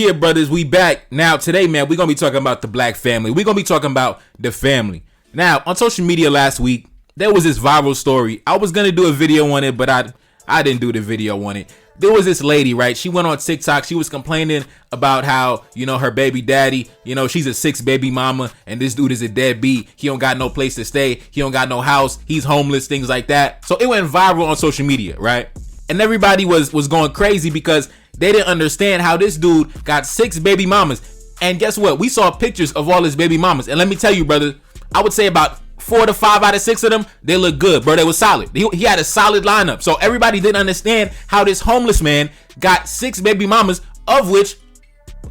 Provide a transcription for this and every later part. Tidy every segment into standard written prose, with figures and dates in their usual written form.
Yeah, brothers, we back. Now, today, man, we're going to be talking about the black family. We're going to be talking about the family. Now, on social media last week, there was this viral story. I was going to do a video on it, but I didn't do the video on it. There was this lady, right? She went on TikTok. She was complaining about how, her baby daddy, she's a 6 baby mama, and this dude is a deadbeat. He don't got no place to stay. He don't got no house. He's homeless, things like that. So it went viral on social media, right? And everybody was going crazy because they didn't understand how this dude got 6 baby mamas. And guess what? We saw pictures of all his baby mamas. And let me tell you, brother, I would say about 4 to 5 out of 6 of them, they look good, bro. They was solid. He had a solid lineup. So everybody didn't understand how this homeless man got 6 baby mamas, of which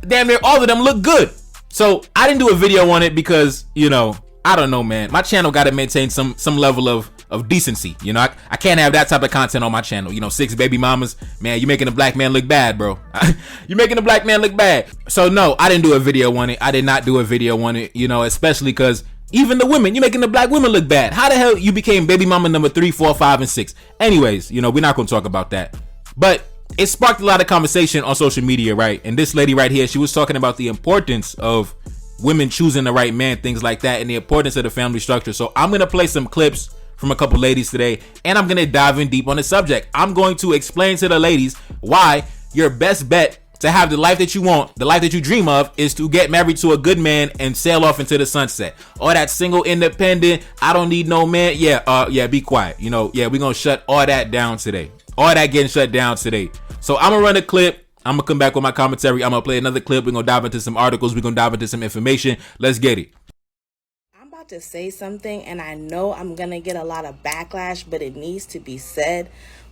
damn near all of them look good. So I didn't do a video on it because, I don't know, man. My channel got to maintain some level of decency. I can't have that type of content on my channel. 6 baby mamas, man, you're making a black man look bad, bro. You're making a black man look bad. So no, I didn't do a video on it. I did not do a video on it, especially because even the women, you're making the black women look bad. How the hell you became baby mama number 3, 4, 5, and 6? Anyways, we're not going to talk about that. But it sparked a lot of conversation on social media, right? And this lady right here, she was talking about the importance of women choosing the right man, things like that, and the importance of the family structure. So I'm going to play some clips from a couple ladies today, and I'm going to dive in deep on the subject. I'm going to explain to the ladies why your best bet to have the life that you want, the life that you dream of, is to get married to a good man and sail off into the sunset. All that single, independent, I don't need no man. Yeah, be quiet. We're going to shut all that down today. All that getting shut down today. So I'm going to run a clip. I'm going to come back with my commentary. I'm going to play another clip. We're going to dive into some articles. We're going to dive into some information. Let's get it. I'm about to say something, and I know I'm going to get a lot of backlash, but it needs to be said.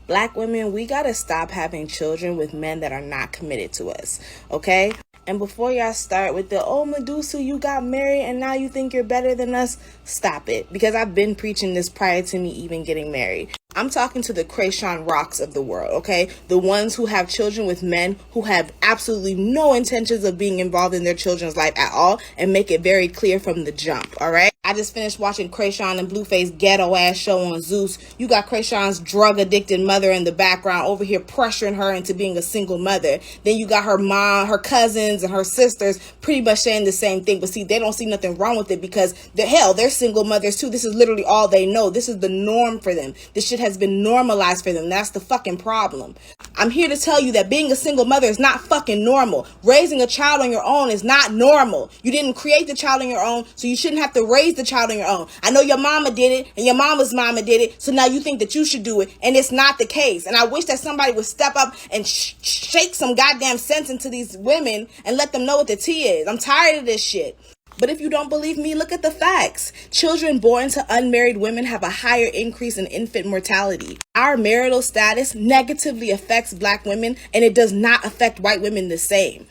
Black women, we gotta stop having children with men that are not committed to us, okay? And before y'all start with the, oh, Medusa, you got married and now you think you're better than us, stop it. Because I've been preaching this prior to me even getting married. I'm talking to the chrisean rocks of the world, okay? The ones who have children with men who have absolutely no intentions of being involved in their children's life at all, and make it very clear from the jump, all right? I just finished watching Chrisean and Blueface ghetto ass show on Zeus. You got Chrisean's drug addicted mother in the background over here pressuring her into being a single mother. Then you got her mom, her cousins, and her sisters pretty much saying the same thing. But see, they don't see nothing wrong with it because they're single mothers too. This is literally all they know. This is the norm for them. This shit has been normalized for them. That's the fucking problem. I'm here to tell you that being a single mother is not fucking normal. Raising a child on your own is not normal. You didn't create the child on your own, so you shouldn't have to raise the child on your own. I know your mama did it and your mama's mama did it, so now you think that you should do it, and it's not the case. And I wish that somebody would step up and shake some goddamn sense into these women and let them know what the tea is. I'm tired of this shit. But if you don't believe me, look at the facts. Children born to unmarried women have a higher increase in infant mortality. Our marital status negatively affects black women, and it does not affect white women the same.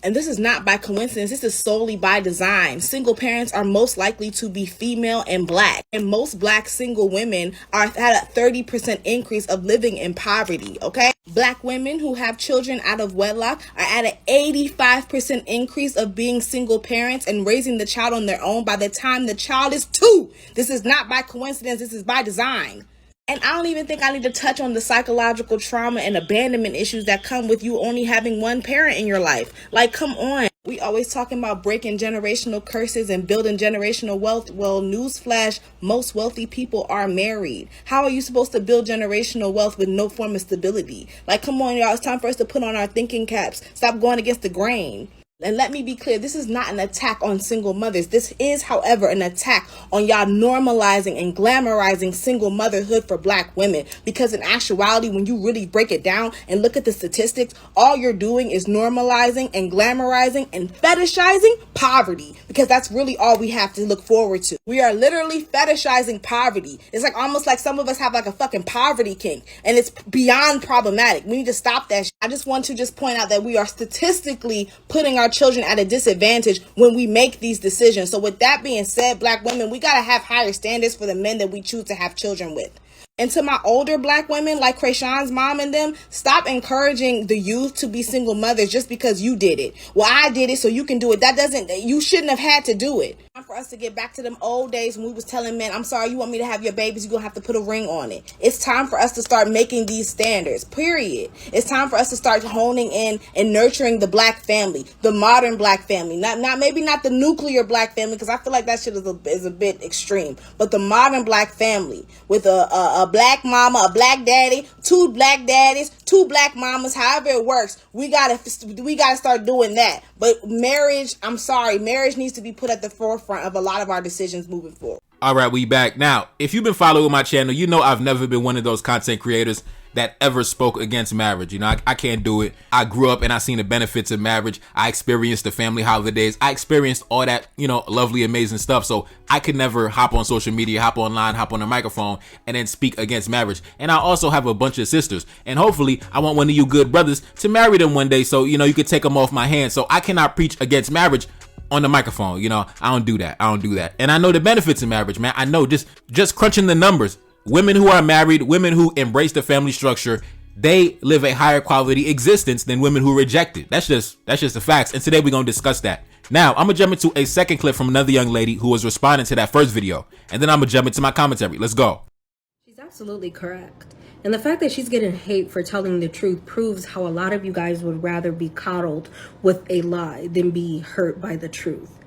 And this is not by coincidence. This is solely by design. Single parents are most likely to be female and black. And most black single women are at a 30% increase of living in poverty, okay? Black women who have children out of wedlock are at an 85% increase of being single parents and raising the child on their own by the time the child is 2. This is not by coincidence. This is by design. And I don't even think I need to touch on the psychological trauma and abandonment issues that come with you only having one parent in your life. Like, come on. We always talking about breaking generational curses and building generational wealth. Well, newsflash, most wealthy people are married. How are you supposed to build generational wealth with no form of stability? Like, come on, y'all. It's time for us to put on our thinking caps. Stop going against the grain. And let me be clear, this is not an attack on single mothers. This is, however, an attack on y'all normalizing and glamorizing single motherhood for black women. Because in actuality, when you really break it down and look at the statistics, all you're doing is normalizing and glamorizing and fetishizing poverty. Because that's really all we have to look forward to. We are literally fetishizing poverty. It's like almost like some of us have like a fucking poverty kink. And it's beyond problematic. We need to stop that shit. I just want to point out that we are statistically putting our children at a disadvantage when we make these decisions. So with that being said, black women, we got to have higher standards for the men that we choose to have children with. And to my older black women like Chrisean's mom and them, stop encouraging the youth to be single mothers just because you did it. Well, I did it, so you can do it. You shouldn't have had to do it. for us to get back to them old days when we was telling men, I'm sorry, you want me to have your babies, you're going to have to put a ring on it. It's time for us to start making these standards, period. It's time for us to start honing in and nurturing the black family, the modern black family. Maybe not the nuclear black family, because I feel like that shit is a bit extreme. But the modern black family with a black mama, a black daddy, two black daddies, two black mamas, however it works. We gotta start doing that. But marriage, I'm sorry, marriage needs to be put at the forefront of a lot of our decisions moving forward. All right, we back. Now, if you've been following my channel, you know I've never been one of those content creators that ever spoke against marriage. You know, I can't do it. I grew up and I seen the benefits of marriage. I experienced the family holidays. I experienced all that, you know, lovely, amazing stuff. So I could never hop on social media, hop online, hop on a microphone, and then speak against marriage. And I also have a bunch of sisters. And hopefully I want one of you good brothers to marry them one day so, you know, you could take them off my hands. So I cannot preach against marriage on the microphone. You know, I don't do that. And I know the benefits of marriage, man. I know just crunching the numbers. Women who are married, women who embrace the family structure, they live a higher quality existence than women who reject it. That's just the facts. And today we're going to discuss that. Now, I'm going to jump into a second clip from another young lady who was responding to that first video. And then I'm going to jump into my commentary. Let's go. She's absolutely correct. And the fact that she's getting hate for telling the truth proves how a lot of you guys would rather be coddled with a lie than be hurt by the truth.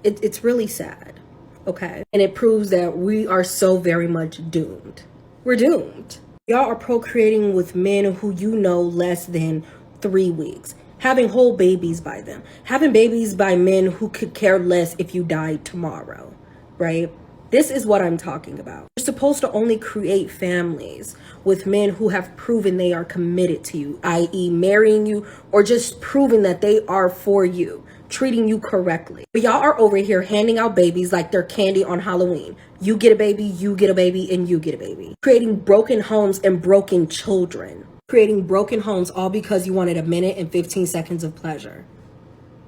It's really sad. Okay. And it proves that we are so very much doomed. We're doomed. Y'all are procreating with men who you know less than 3 weeks. Having whole babies by them. Having babies by men who could care less if you died tomorrow. Right? This is what I'm talking about. You're supposed to only create families with men who have proven they are committed to you, i.e. marrying you or just proving that they are for you. Treating you correctly. But y'all are over here handing out babies like they're candy on Halloween. You get a baby, you get a baby, and you get a baby. Creating broken homes and broken children. Creating broken homes all because you wanted a minute and 15 seconds of pleasure.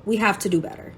We have to do better.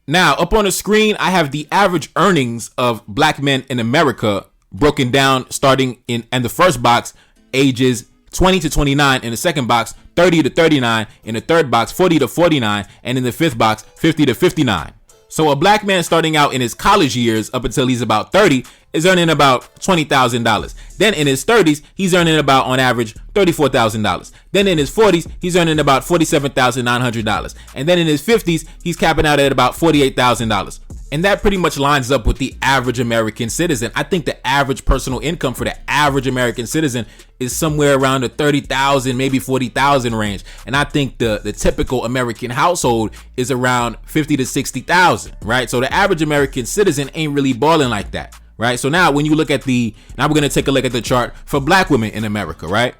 Now, up on the screen, I have the average earnings of black men in America broken down, starting in the first box, ages 20 to 29, in the second box 30 to 39, in the third box 40 to 49, and in the fifth box 50 to 59. So a black man starting out in his college years up until he's about 30 is earning about $20,000. Then in his 30s, he's earning about, on average, $34,000. Then in his 40s, he's earning about $47,900. And then in his 50s, he's capping out at about $48,000. And that pretty much lines up with the average American citizen. I think the average personal income for the average American citizen is somewhere around the 30,000, maybe 40,000 range. And I think the typical American household is around 50 to 60,000, right? So the average American citizen ain't really balling like that, right? So now when you look at now we're going to take a look at the chart for black women in America, right?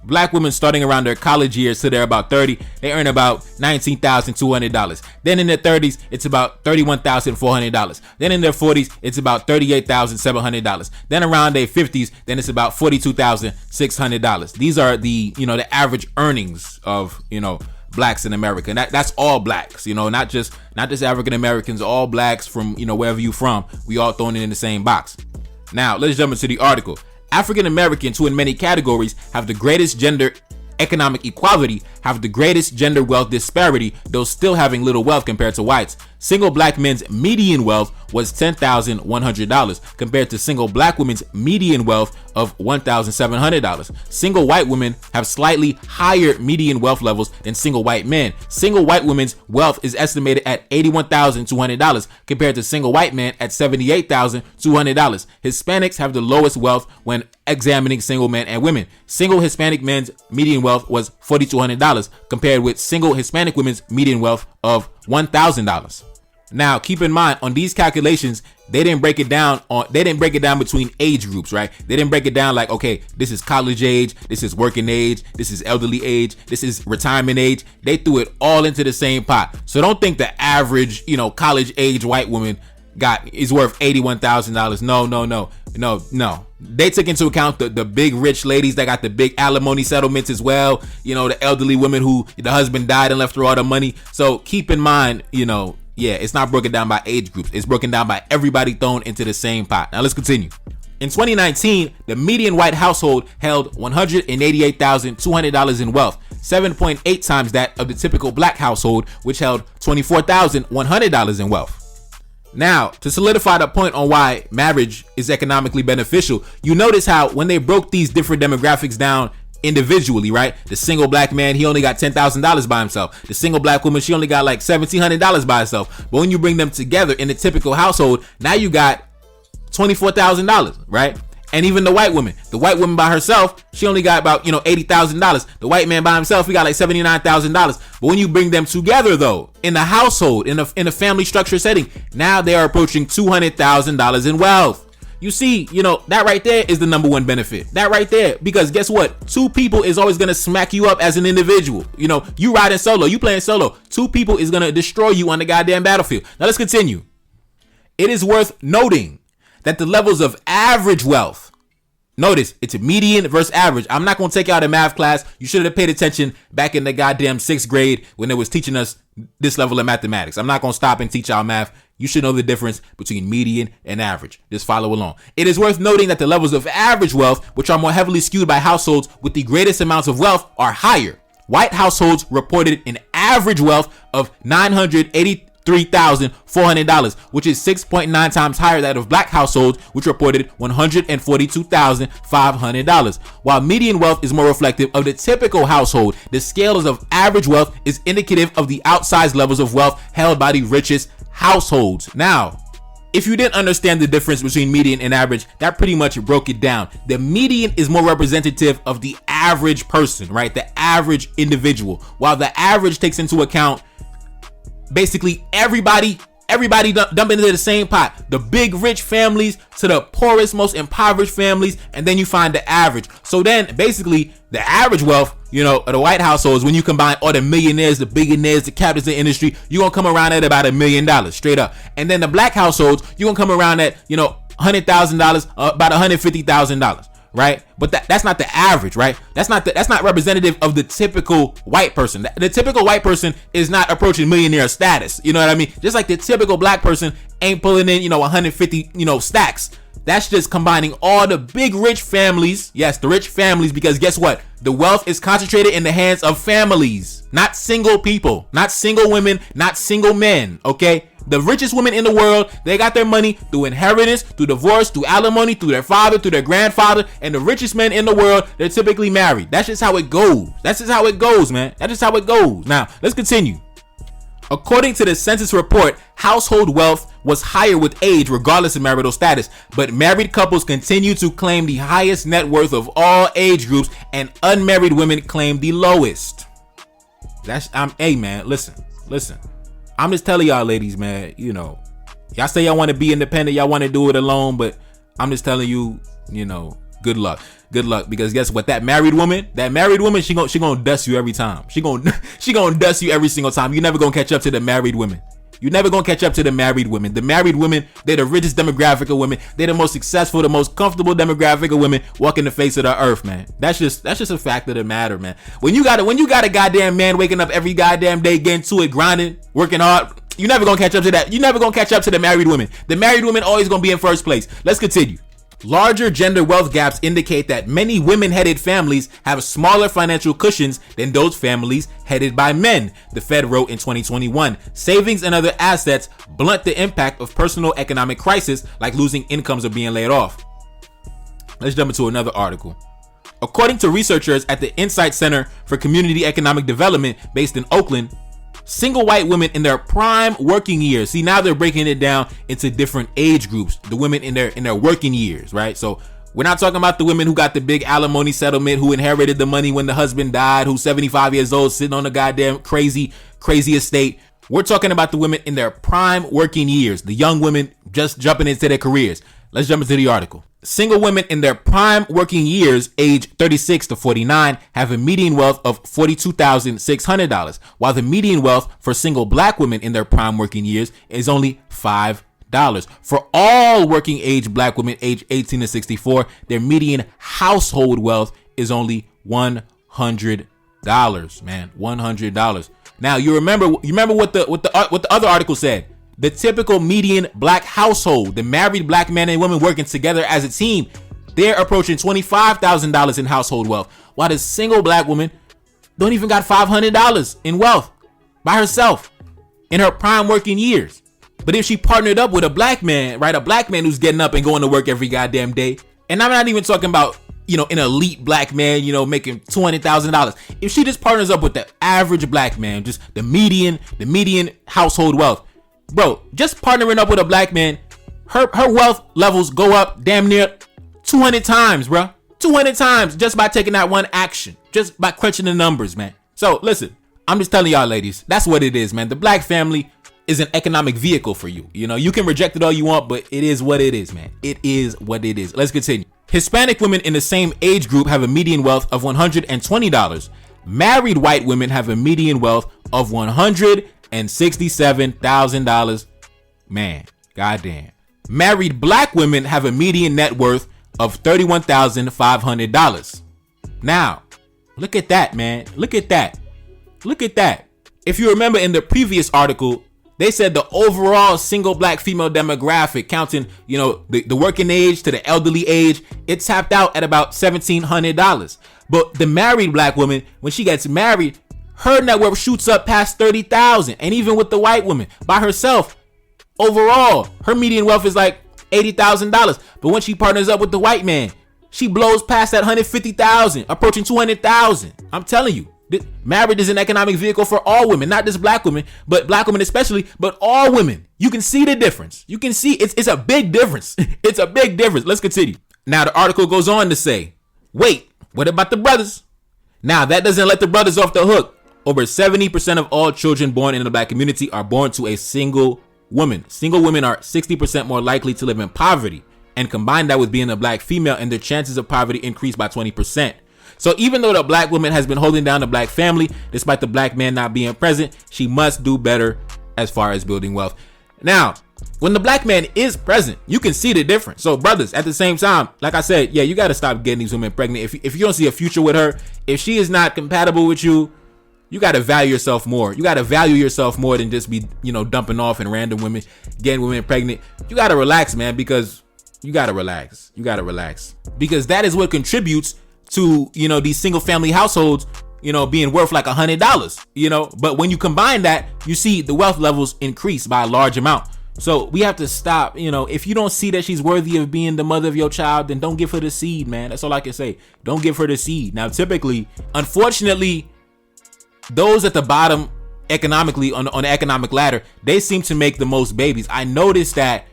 Black women starting around their college years till they're about 30, they earn about $19,200. Then in their 30s, it's about $31,400. Then in their 40s, it's about $38,700. Then around their 50s, then it's about $42,600. These are the average earnings of, blacks in America. And that's all blacks, not just African Americans, all blacks from, wherever you from. We all thrown in the same box. Now, let's jump into the article. African Americans, who in many categories have the greatest gender economic equality, have the greatest gender wealth disparity, though still having little wealth compared to whites. Single black men's median wealth was $10,100 compared to single black women's median wealth of $1,700. Single white women have slightly higher median wealth levels than single white men. Single white women's wealth is estimated at $81,200 compared to single white men at $78,200. Hispanics have the lowest wealth when examining single men and women. Single Hispanic men's median wealth was $4,200 compared with single Hispanic women's median wealth of $1,000. Now, keep in mind, on these calculations, they didn't break it down between age groups, right? They didn't break it down like, okay, this is college age, this is working age, this is elderly age, this is retirement age. They threw it all into the same pot. So don't think the average, college age white woman is worth $81,000. No. They took into account the big rich ladies that got the big alimony settlements as well. The elderly women who the husband died and left her all the money. So keep in mind, it's not broken down by age groups. It's broken down by everybody thrown into the same pot. Now let's continue. In 2019, the median white household held $188,200 in wealth, 7.8 times that of the typical black household, which held $24,100 in wealth. Now, to solidify the point on why marriage is economically beneficial, you notice how when they broke these different demographics down individually, right? The single black man, he only got $10,000 by himself. The single black woman, she only got like $1,700 by herself. But when you bring them together in a typical household, now you got $24,000, right? And even the white woman by herself, she only got about, $80,000. The white man by himself, he got like $79,000. But when you bring them together though, in the household, in a family structure setting, now they are approaching $200,000 in wealth. You see, that right there is the number one benefit. That right there. Because guess what? Two people is always going to smack you up as an individual. You riding solo, you playing solo. Two people is going to destroy you on the goddamn battlefield. Now let's continue. It is worth noting that the levels of average wealth, notice it's a median versus average. I'm not going to take you out of math class. You should have paid attention back in the goddamn 6th grade when they was teaching us this level of mathematics. I'm not going to stop and teach y'all math. You should know the difference between median and average. Just follow along. It is worth noting that the levels of average wealth, which are more heavily skewed by households with the greatest amounts of wealth, are higher. White households reported an average wealth of $983,400, which is 6.9 times higher than that of black households, which reported $142,500. While median wealth is more reflective of the typical household, the scales of average wealth is indicative of the outsized levels of wealth held by the richest households. Now, if you didn't understand the difference between median and average, that pretty much broke it down. The median is more representative of the average person, right? The average individual, while the average takes into account basically everybody dump into the same pot. The big rich families to the poorest, most impoverished families, and then you find the average. So then basically the average wealth, of the white households, when you combine all the millionaires, the billionaires, the captains of the industry, you're gonna come around at about $1 million straight up. And then the black households, you're gonna come around at $100,000, about $150,000. Right? But that's not the average, right? That's not representative of the typical white person. The typical white person is not approaching millionaire status. You know what I mean? Just like the typical black person ain't pulling in, 150, stacks. That's just combining all the big rich families. Yes, the rich families, because guess what? The wealth is concentrated in the hands of families, not single people, not single women, not single men. Okay? The richest women in the world, they got their money through inheritance, through divorce, through alimony, through their father, through their grandfather. And the richest men in the world, they're typically married. That's just how it goes. That's just how it goes, man. That's just how it goes. Now, let's continue. According to the census report, household wealth was higher with age regardless of marital status, but married couples continue to claim the highest net worth of all age groups, and unmarried women claim the lowest. Hey man, listen. I'm just telling y'all ladies, man, y'all say y'all want to be independent, y'all want to do it alone, but I'm just telling you, good luck, because guess what? That married woman, she gonna dust you every time. She gonna dust you every single time. You're never gonna catch up to the married women. You're never gonna catch up to the married women. The married women, they're the richest demographic of women. They're the most successful, the most comfortable demographic of women walking the face of the earth, man. That's just a fact of the matter, man. When you got a goddamn man waking up every goddamn day, getting to it, grinding, working hard, you're never gonna catch up to that. You're never gonna catch up to the married women. The married women always gonna be in first place. Let's continue. Larger gender wealth gaps indicate that many women-headed families have smaller financial cushions than those families headed by men, the Fed wrote in 2021. Savings and other assets blunt the impact of personal economic crisis, like losing incomes or being laid off. Let's jump into another article. According to researchers at the Insight Center for Community Economic Development based in Oakland, single white women in their prime working years. See, now they're breaking it down into different age groups. The women in their working years, right? So we're not talking about the women who got the big alimony settlement, who inherited the money when the husband died, who's 75 years old, sitting on a goddamn crazy estate. We're talking about the women in their prime working years, the young women just jumping into their careers. Let's jump into the article. Single women in their prime working years, age 36 to 49, have a median wealth of $42,600, while the median wealth for single black women in their prime working years is only $5. For all working age black women age 18 to 64, their median household wealth is only $100, man, $100. Now you remember what the other article said. The typical median black household, the married black man and woman working together as a team, they're approaching $25,000 in household wealth, while the single black woman don't even got $500 in wealth by herself in her prime working years. But if she partnered up with a black man, right, a black man who's getting up and going to work every goddamn day, and I'm not even talking about, an elite black man, making $200,000. If she just partners up with the average black man, just the median household wealth, bro, just partnering up with a black man, her wealth levels go up damn near 200 times, bro. 200 times just by taking that one action, just by crunching the numbers, man. So listen, I'm just telling y'all ladies, that's what it is, man. The black family is an economic vehicle for you. You can reject it all you want, but it is what it is, man. It is what it is. Let's continue. Hispanic women in the same age group have a median wealth of $120. Married white women have a median wealth of $167,000. Man, goddamn. Married black women have a median net worth of $31,500. Now, look at that, man. Look at that. Look at that. If you remember in the previous article, they said the overall single black female demographic, counting, the working age to the elderly age, it tapped out at about $1,700. But the married black woman, when she gets married, her net worth shoots up past $30,000. And even with the white woman by herself, overall, her median wealth is like $80,000. But when she partners up with the white man, she blows past that $150,000, approaching $200,000. I'm telling you. Marriage is an economic vehicle for all women, not just black women, but black women especially, but all women. You can see the difference. You can see it's a big difference. It's a big difference. Let's continue. Now the article goes on to say, wait, what about the brothers? Now that doesn't let the brothers off the hook. Over 70% of all children born in the black community are born to a single woman. Single women are 60% more likely to live in poverty, and combine that with being a black female, and their chances of poverty increase by 20%. So even though the black woman has been holding down the black family, despite the black man not being present, she must do better as far as building wealth. Now, when the black man is present, you can see the difference. So brothers, at the same time, like I said, yeah, you got to stop getting these women pregnant. If you don't see a future with her, if she is not compatible with you, you got to value yourself more. You got to value yourself more than just be, dumping off in random women, getting women pregnant. You got to relax, man, because you got to relax. You got to relax because that is what contributes to, these single family households, being worth like $100, but when you combine that, you see the wealth levels increase by a large amount. So we have to stop, if you don't see that she's worthy of being the mother of your child, then don't give her the seed, man. That's all I can say. Don't give her the seed. Now, typically, unfortunately, those at the bottom economically on the economic ladder, they seem to make the most babies. I noticed that,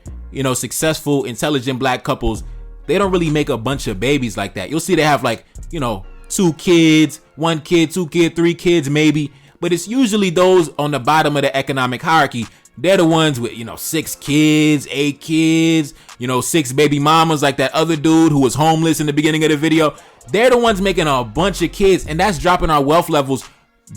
successful, intelligent black couples, they don't really make a bunch of babies like that. You'll see they have like, 2 kids, 1 kid, 2 kids, 3 kids maybe. But it's usually those on the bottom of the economic hierarchy. They're the ones with, 6 kids, 8 kids, 6 baby mamas, like that other dude who was homeless in the beginning of the video. They're the ones making a bunch of kids, and that's dropping our wealth levels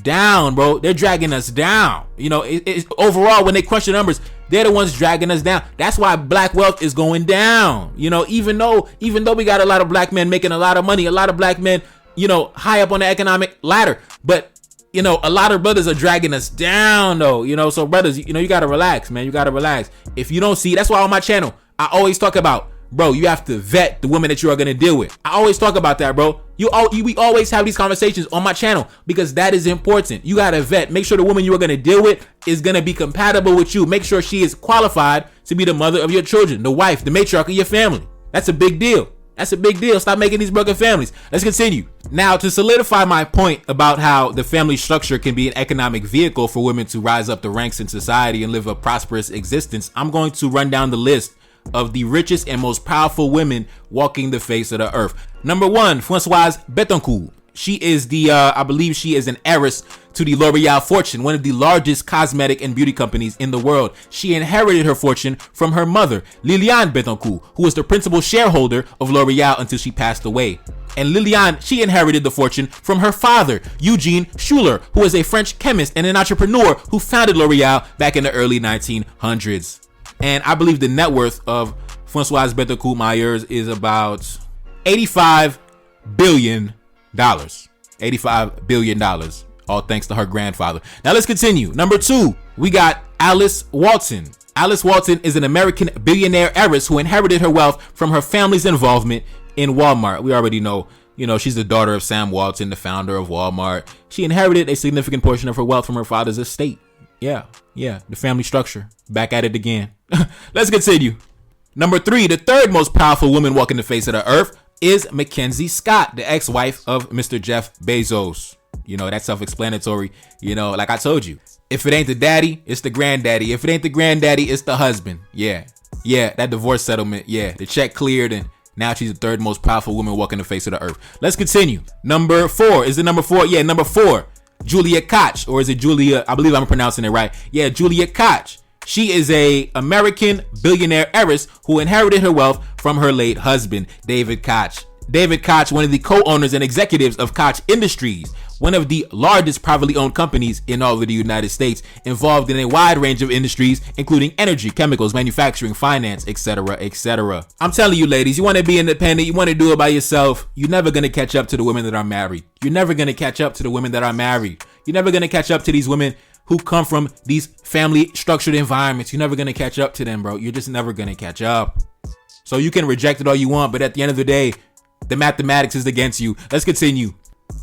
down, bro. They're dragging us down. It's overall, when they crunch the numbers, they're the ones dragging us down. That's why black wealth is going down. Even though we got a lot of black men making a lot of money, a lot of black men, high up on the economic ladder, but a lot of brothers are dragging us down though. So brothers, you gotta relax, man. You gotta relax. If you don't see, that's why on my channel I always talk about, bro, you have to vet the women that you are gonna deal with. I always talk about that, bro. We always have these conversations on my channel because that is important. You gotta vet. Make sure the woman you are gonna deal with is gonna be compatible with you. Make sure she is qualified to be the mother of your children, the wife, the matriarch of your family. That's a big deal. That's a big deal. Stop making these broken families. Let's continue. Now, to solidify my point about how the family structure can be an economic vehicle for women to rise up the ranks in society and live a prosperous existence, I'm going to run down the list of the richest and most powerful women walking the face of the earth. Number 1, Françoise Bettencourt. She is I believe she is an heiress to the L'Oreal fortune, one of the largest cosmetic and beauty companies in the world. She inherited her fortune from her mother, Liliane Bettencourt, who was the principal shareholder of L'Oreal until she passed away. And Liliane, she inherited the fortune from her father, Eugene Schuller, who is a French chemist and an entrepreneur who founded L'Oreal back in the early 1900s. And I believe the net worth of Françoise Bettencourt Myers is about $85 billion. $85 billion. All thanks to her grandfather. Now let's continue. Number 2, we got Alice Walton. Alice Walton is an American billionaire heiress who inherited her wealth from her family's involvement in Walmart. We already know, she's the daughter of Sam Walton, the founder of Walmart. She inherited a significant portion of her wealth from her father's estate. Yeah, the family structure. Back at it again. Let's continue. Number 3, the third most powerful woman walking the face of the earth is Mackenzie Scott, the ex-wife of Mr. Jeff Bezos. You know, that's self-explanatory. You know, like I told you, if it ain't the daddy, it's the granddaddy. If it ain't the granddaddy, it's the husband. Yeah, that divorce settlement. Yeah, the check cleared, and now she's the third most powerful woman walking the face of the earth. Let's continue. Number 4. Is it number 4? Yeah, number 4. Julia Koch, or is it Julia? I believe I'm pronouncing it right. Yeah, Julia Koch. She is a American billionaire heiress who inherited her wealth from her late husband, David Koch. David Koch, one of the co-owners and executives of Koch Industries, one of the largest privately owned companies in all of the United States, involved in a wide range of industries, including energy, chemicals, manufacturing, finance, etc., etc. I'm telling you, ladies, you want to be independent, you want to do it by yourself, you're never going to catch up to the women that are married. You're never going to catch up to the women that are married. You're never going to catch up to these women who come from these family structured environments. You're never going to catch up to them, bro. You're just never going to catch up. So you can reject it all you want, but at the end of the day, the mathematics is against you. Let's continue.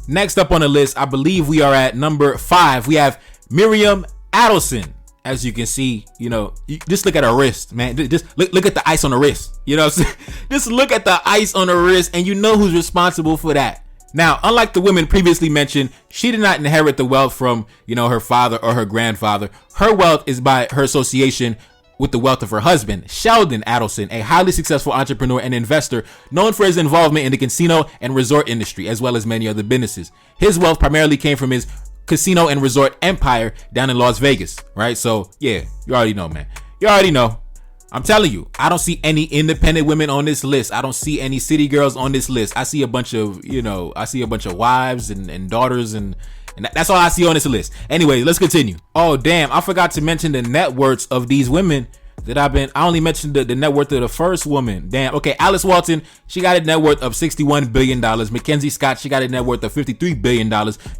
Next up on the list, I believe we are at number 5. We have Miriam Adelson. As you can see, you know, just look at her wrist, man. Just look at the ice on the wrist. You know what I'm saying? Just look at the ice on the wrist and you know who's responsible for that. Now, unlike the women previously mentioned, she did not inherit the wealth from, you know, her father or her grandfather. Her wealth is by her association with the wealth of her husband, Sheldon Adelson, a highly successful entrepreneur and investor known for his involvement in the casino and resort industry, as well as many other businesses. His wealth primarily came from his casino and resort empire down in Las Vegas, right? So, yeah, you already know, man. You already know. I'm telling you, I don't see any independent women on this list. I don't see any city girls on this list. I see a bunch of, you know, wives and daughters and that's all I see on this list. Anyway, let's continue. Oh, damn. I forgot to mention the net worths of these women that I only mentioned the net worth of the first woman. Damn. Okay. Alice Walton, she got a net worth of $61 billion. Mackenzie Scott, she got a net worth of $53 billion.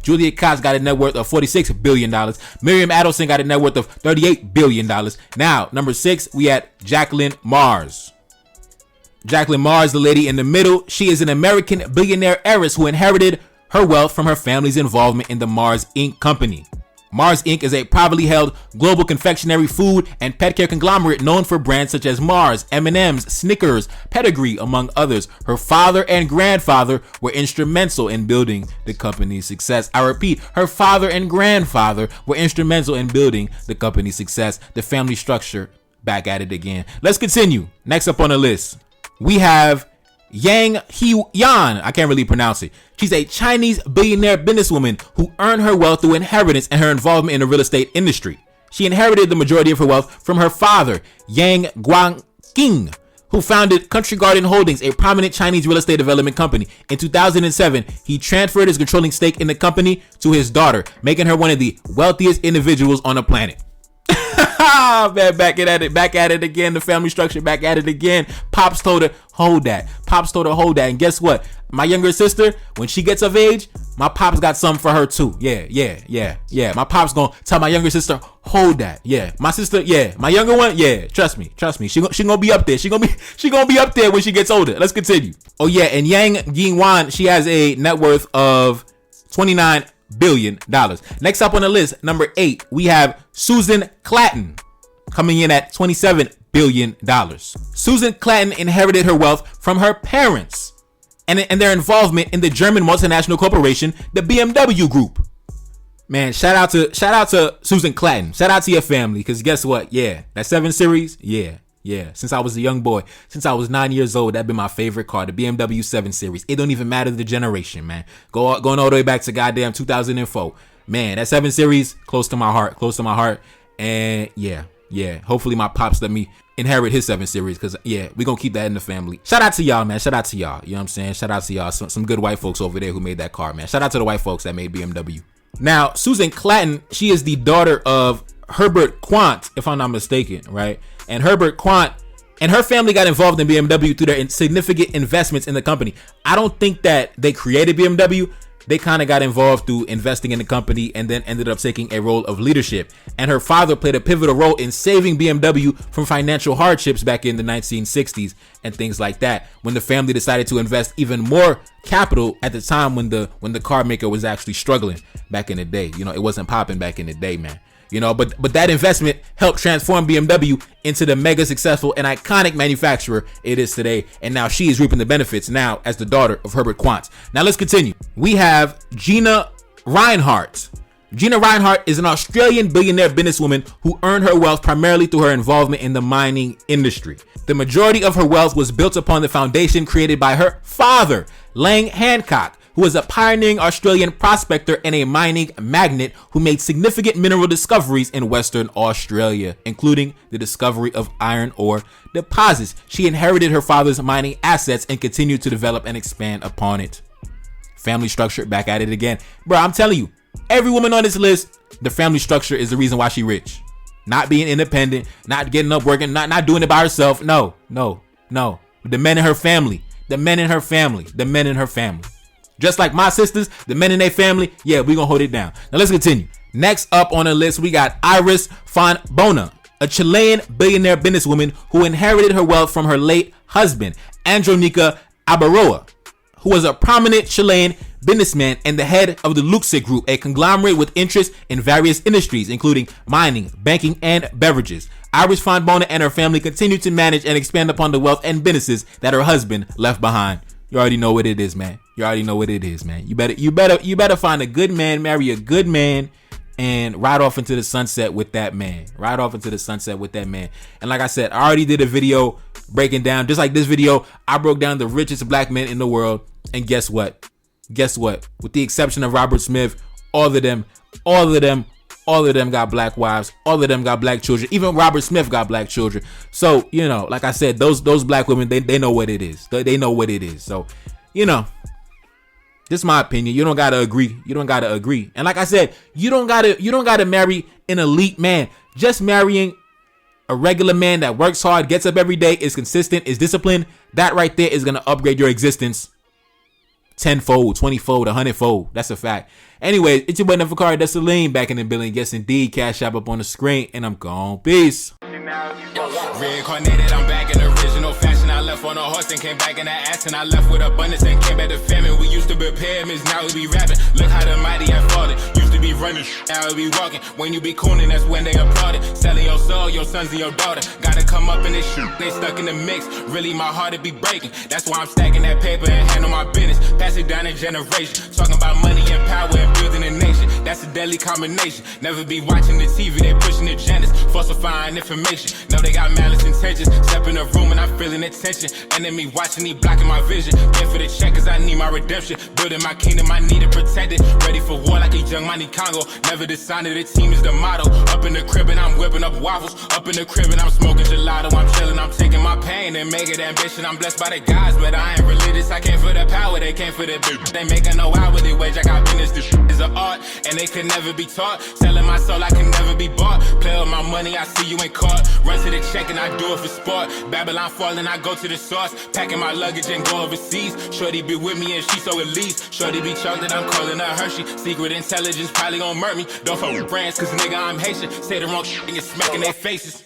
Julia Koch got a net worth of $46 billion. Miriam Adelson got a net worth of $38 billion. Now, number 6, we had Jacqueline Mars. Jacqueline Mars, the lady in the middle, she is an American billionaire heiress who inherited her wealth from her family's involvement in the Mars Inc. company. Mars Inc. is a privately held global confectionery, food, and pet care conglomerate known for brands such as Mars, M&M's, Snickers, Pedigree, among others. Her father and grandfather were instrumental in building the company's success. I repeat, her father and grandfather were instrumental in building the company's success. The family structure, back at it again. Let's continue. Next up on the list, we have Yang He-yan. I can't really pronounce it. She's a Chinese billionaire businesswoman who earned her wealth through inheritance and her involvement in the real estate industry. She inherited the majority of her wealth from her father, Yang Guangqing, who founded Country Garden Holdings, a prominent Chinese real estate development company. In 2007, he transferred his controlling stake in the company to his daughter, making her one of the wealthiest individuals on the planet. Man, back at it again. The family structure, back at it again. Pops told her, hold that. And guess what? My younger sister, when she gets of age, my pops got something for her too. Yeah. My pops gonna tell my younger sister, hold that. Yeah. My sister, yeah. My younger one, yeah. Trust me. She gonna be up there. She gonna be up there when she gets older. Let's continue. Oh yeah, and Yang Yingwan, she has a net worth of $29 billion. Next up on the list, number 8, we have Susan Clatton, coming in at $27 billion. Susan Clatton inherited her wealth from her parents and their involvement in the German multinational corporation, the BMW Group. Man, shout out to Susan Clatton. Shout out to your family, because guess what? Yeah, that 7 Series, yeah. Since I was a young boy, since I was 9 years old, that'd been my favorite car, the BMW 7 Series. It don't even matter the generation, man. Going all the way back to goddamn 2004. Man, that 7 Series, close to my heart. And yeah. Hopefully my pops let me inherit his 7 Series, because yeah, we gonna keep that in the family. Shout out to y'all, man. Shout out to y'all. You know what I'm saying? Shout out to y'all. Some good white folks over there who made that car, man. Shout out to the white folks that made BMW. Now, Susan Clatton, she is the daughter of Herbert Quant, if I'm not mistaken, right? And Herbert Quant and her family got involved in BMW through their significant investments in the company. I don't think that they created BMW. They kind of got involved through investing in the company and then ended up taking a role of leadership. And her father played a pivotal role in saving BMW from financial hardships back in the 1960s and things like that, when the family decided to invest even more capital at the time when the car maker was actually struggling back in the day. You know, it wasn't popping back in the day, man. You know, but that investment helped transform BMW into the mega successful and iconic manufacturer it is today. And now she is reaping the benefits now as the daughter of Herbert Quantz. Now let's continue. We have Gina Rinehart. Gina Rinehart is an Australian billionaire businesswoman who earned her wealth primarily through her involvement in the mining industry. The majority of her wealth was built upon the foundation created by her father, Lang Hancock, who was a pioneering Australian prospector and a mining magnate who made significant mineral discoveries in Western Australia, including the discovery of iron ore deposits. She inherited her father's mining assets and continued to develop and expand upon it. Family structure, back at it again. Bro, I'm telling you, every woman on this list, the family structure is the reason why she rich. Not being independent, not getting up working, not doing it by herself. No. The men in her family. Just like my sisters, the men in their family, yeah, we gonna hold it down. Now let's continue. Next up on the list, we got Iris von Bona, a Chilean billionaire businesswoman who inherited her wealth from her late husband, Andronica Abaroa, who was a prominent Chilean businessman and the head of the Luxe Group, a conglomerate with interests in various industries, including mining, banking, and beverages. Iris von Bona and her family continue to manage and expand upon the wealth and businesses that her husband left behind. You already know what it is, man. You better find a good man, marry a good man, and ride off into the sunset with that man. And like I said, I already did a video breaking down, just like this video, I broke down the richest black men in the world. And guess what? With the exception of Robert Smith, all of them got black wives. All of them got black children. Even Robert Smith got black children. So, you know, like I said, those black women, they know what it is. They know what it is. So, you know, this is my opinion. You don't gotta agree. And like I said, you don't gotta marry an elite man. Just marrying a regular man that works hard, gets up every day, is consistent, is disciplined. That right there is gonna upgrade your existence tenfold, 20-fold, 100-fold. That's a fact. Anyway, it's your boy Neferkari Desaline back in the building. Yes, indeed. Cash App up on the screen, and I'm gone. Peace. Reincarnated, I'm back in original fashion. I left on a horse and came back in the ass, and I left with abundance and came back to famine. We used to be pyramids, now we be rapping. Look how the mighty have fallen. Used to be running, now we be walking. When you be cooning, that's when they applauded. Selling your soul, your sons and your daughter. Gotta come up in this shit, they stuck in the mix. Really, my heart to be breaking. That's why I'm stacking that paper and handle my business. Pass it down in generation. Talking about money and power and building a nation. That's a deadly combination. Never be watching the TV, they pushing agendas, falsifying information. Know they got malice intentions. Step in the room and I'm feeling the tension. Enemy watching, he blocking my vision. Pay for the check cause I need my redemption. Building my kingdom, I need it protected. Ready for war like a young Money Congo. Never decided the team is the motto. Up in the crib and I'm whipping up waffles. Up in the crib and I'm smoking gelato. I'm chilling, I'm taking my pain and make it ambition. I'm blessed by the gods, but I ain't religious. I came for the power, they came for the bitch. They making no hourly wage. I got business, this shit is an art, and they could never be taught. Selling my soul, I can never be bought. Play with my money, I see you ain't caught. Run to the check and I do it for sport. Babylon falling, I go to the source. Packing my luggage and go overseas. Shorty be with me and she so elite. Shorty be chocolate, I'm calling her Hershey. Secret intelligence probably gon' murk me. Don't fuck with brands, cause nigga I'm Haitian. Say the wrong shit and you're smacking their faces.